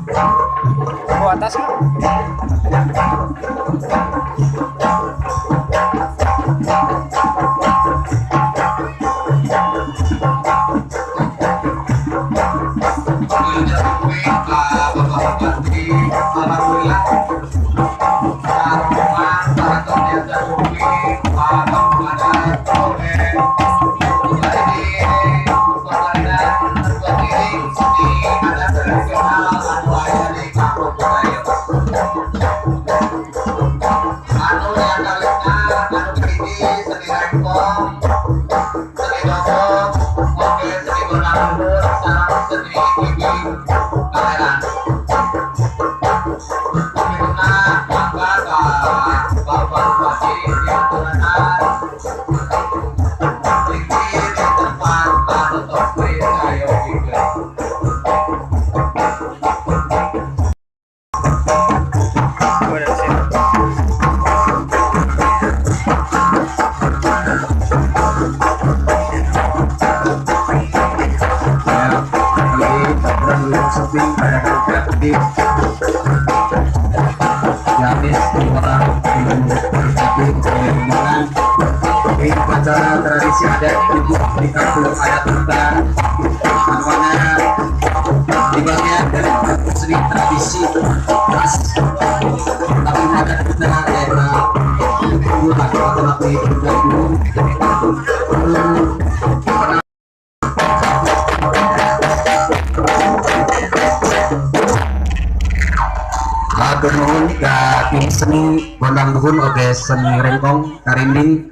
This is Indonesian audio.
Bawa atas kan? Acara tradisi adat ibu kita belum ada tentang namanya di bagian dari seni tradisi khas tapi ada kita daerah ibu atau tapi juga Atur nuhun ka tim seni Gondang Duhun oge seni rengkong karinding